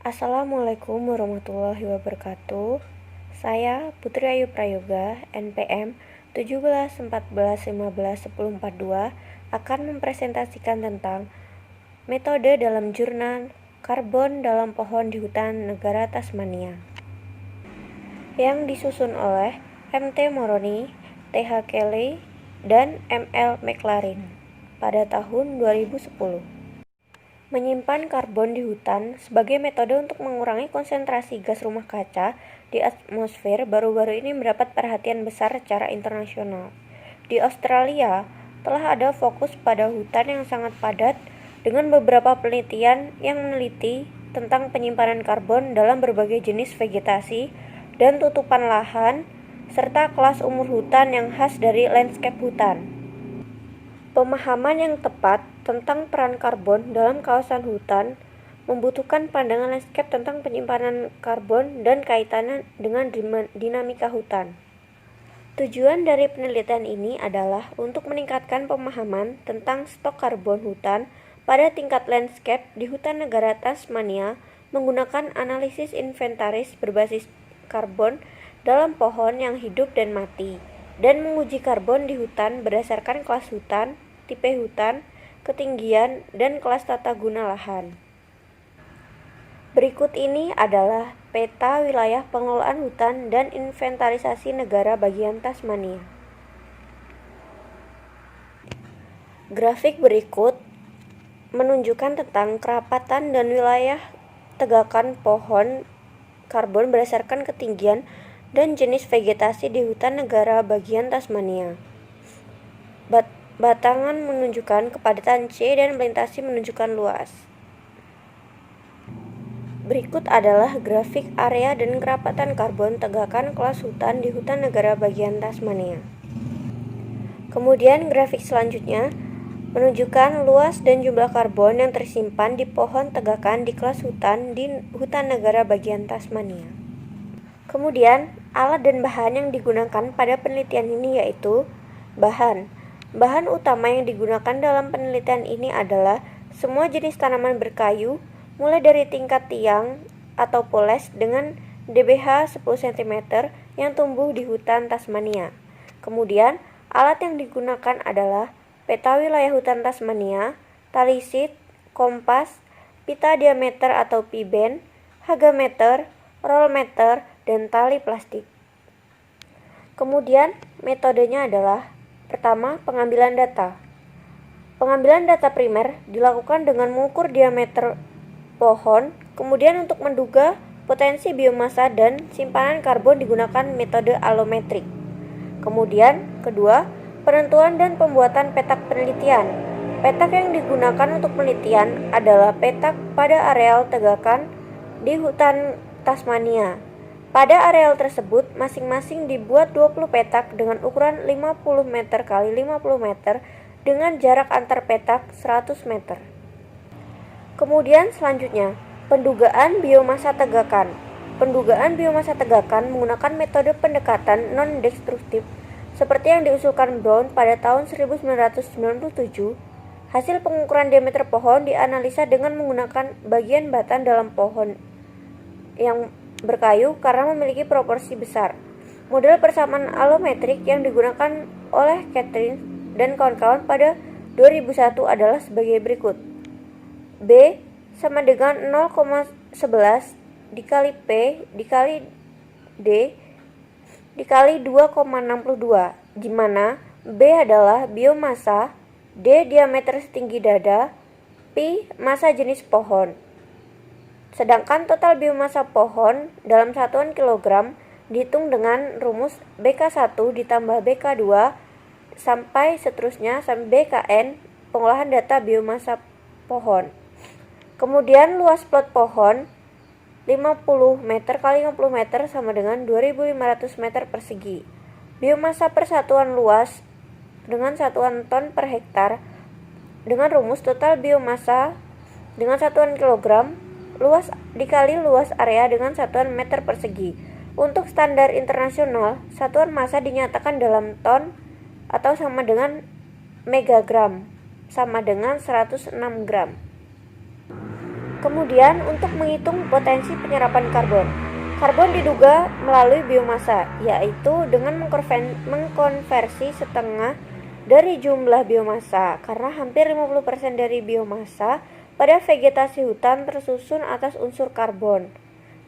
Assalamualaikum warahmatullahi wabarakatuh. Saya Putri Ayu Prayoga, NPM 1714151042 akan mempresentasikan tentang metode dalam jurnal karbon dalam pohon di hutan negara Tasmania yang disusun oleh M.T. Moroni, T.H. Kelly, dan M.L. McLaren pada tahun 2010. Menyimpan karbon di hutan sebagai metode untuk mengurangi konsentrasi gas rumah kaca di atmosfer baru-baru ini mendapat perhatian besar secara internasional. Di Australia, telah ada fokus pada hutan yang sangat padat dengan beberapa penelitian yang meneliti tentang penyimpanan karbon dalam berbagai jenis vegetasi dan tutupan lahan, serta kelas umur hutan yang khas dari landscape hutan. Pemahaman yang tepat tentang peran karbon dalam kawasan hutan membutuhkan pandangan landscape tentang penyimpanan karbon dan kaitannya dengan dinamika hutan. Tujuan dari penelitian ini adalah untuk meningkatkan pemahaman tentang stok karbon hutan pada tingkat landscape di hutan negara Tasmania menggunakan analisis inventaris berbasis karbon dalam pohon yang hidup dan mati, dan menguji karbon di hutan berdasarkan kelas hutan, tipe hutan, ketinggian, dan kelas tata guna lahan. Berikut ini adalah peta wilayah pengelolaan hutan dan inventarisasi negara bagian Tasmania. Grafik berikut menunjukkan tentang kerapatan dan wilayah tegakan pohon karbon berdasarkan ketinggian dan jenis vegetasi di hutan negara bagian Tasmania. Batangan menunjukkan kepadatan C dan melintasi menunjukkan luas. Berikut adalah grafik area dan kerapatan karbon tegakan kelas hutan di hutan negara bagian Tasmania. Kemudian grafik selanjutnya menunjukkan luas dan jumlah karbon yang tersimpan di pohon tegakan di kelas hutan di hutan negara bagian Tasmania. Kemudian, alat dan bahan yang digunakan pada penelitian ini yaitu bahan. Bahan utama yang digunakan dalam penelitian ini adalah semua jenis tanaman berkayu, mulai dari tingkat tiang atau poles dengan DBH 10 cm yang tumbuh di hutan Tasmania. Kemudian, alat yang digunakan adalah peta wilayah hutan Tasmania, tali sheet, kompas, pita diameter atau P-bend, hagameter, rollmeter, dan tali plastik. Kemudian, metodenya adalah pertama, pengambilan data. Pengambilan data primer dilakukan dengan mengukur diameter pohon, kemudian untuk menduga potensi biomasa dan simpanan karbon digunakan metode alometrik. Kemudian, kedua, penentuan dan pembuatan petak penelitian. Petak yang digunakan untuk penelitian adalah petak pada areal tegakan di hutan Tasmania. Pada areal tersebut, masing-masing dibuat 20 petak dengan ukuran 50 meter x 50 meter dengan jarak antar petak 100 meter. Kemudian selanjutnya, pendugaan biomasa tegakan. Pendugaan biomasa tegakan menggunakan metode pendekatan non-destruktif seperti yang diusulkan Brown pada tahun 1997. Hasil pengukuran diameter pohon dianalisa dengan menggunakan bagian batang dalam pohon yang berkayu karena memiliki proporsi besar. Model persamaan alometrik yang digunakan oleh Catherine dan kawan-kawan pada 2001 adalah sebagai berikut. B sama dengan 0,11 dikali P dikali D dikali 2,62, di mana B adalah biomasa, D diameter setinggi dada, P masa jenis pohon. Sedangkan total biomasa pohon dalam satuan kilogram dihitung dengan rumus BK1 ditambah BK2 sampai seterusnya sampai BKN pengolahan data biomasa pohon. Kemudian luas plot pohon 50 meter x 50 meter sama dengan 2.500 meter persegi. Biomasa persatuan luas dengan satuan ton per hektar dengan rumus total biomasa dengan satuan kilogram luas dikali luas area dengan satuan meter persegi. Untuk standar internasional, satuan massa dinyatakan dalam ton atau sama dengan megagram, sama dengan 106 gram. Kemudian untuk menghitung potensi penyerapan karbon. Karbon diduga melalui biomasa, yaitu dengan mengkonversi setengah dari jumlah biomasa, karena hampir 50% dari biomasa pada vegetasi hutan tersusun atas unsur karbon,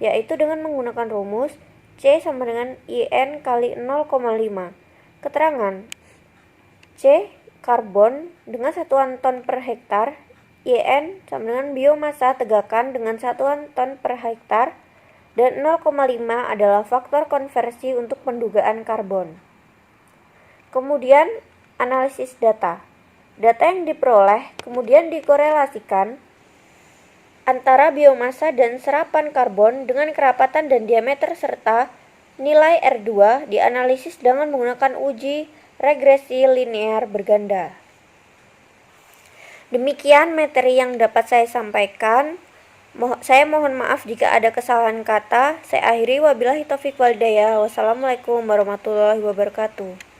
yaitu dengan menggunakan rumus C sama dengan IN kali 0,5. Keterangan C. Karbon dengan satuan ton per hektar, IN sama dengan biomasa tegakan dengan satuan ton per hektar, dan 0,5 adalah faktor konversi untuk pendugaan karbon. Kemudian analisis data. Data yang diperoleh kemudian dikorelasikan antara biomasa dan serapan karbon dengan kerapatan dan diameter serta nilai R2 dianalisis dengan menggunakan uji regresi linear berganda. Demikian materi yang dapat saya sampaikan. Saya mohon maaf jika ada kesalahan kata. Saya akhiri, wabillahi taufiq wal hidayah. Wassalamualaikum warahmatullahi wabarakatuh.